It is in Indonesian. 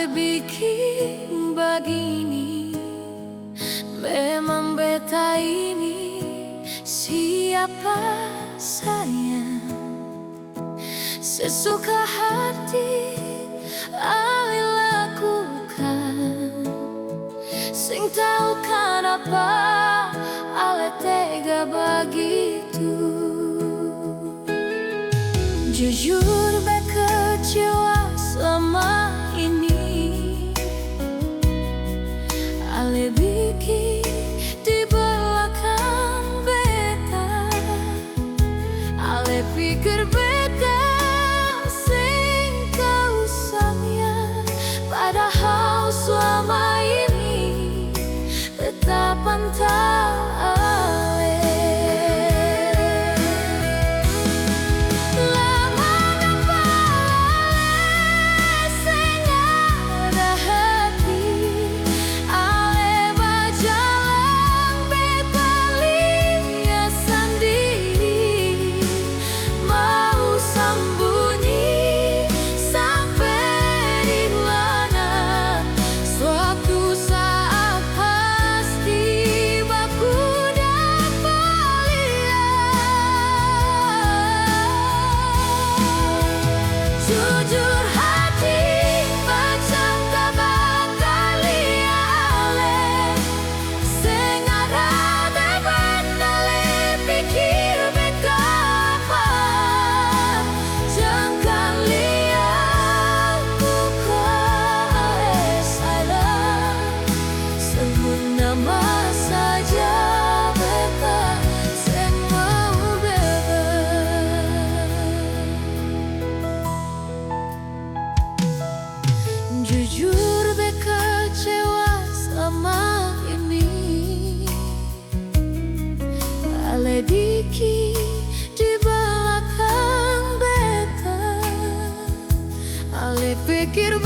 Ale bikin begini, memang beta ini siapa saya? Sesuka hati Ale lakukan, sing tahu kenapa Ale tega begitu. Jujur kecewa selama ini, Ale bikin di belakang beta. Ale pikir beta sing kau sayang, padahal selama ini beta pantau Ale. Jujur hati macam bakal Ale, sing ada bandale pikir bekapan, jangan lihat ku Ale sayang, sebut nama saja beta sing mau bebas. Jujur kecewa sama ini, Ale diki di belakang beta. Ale pikir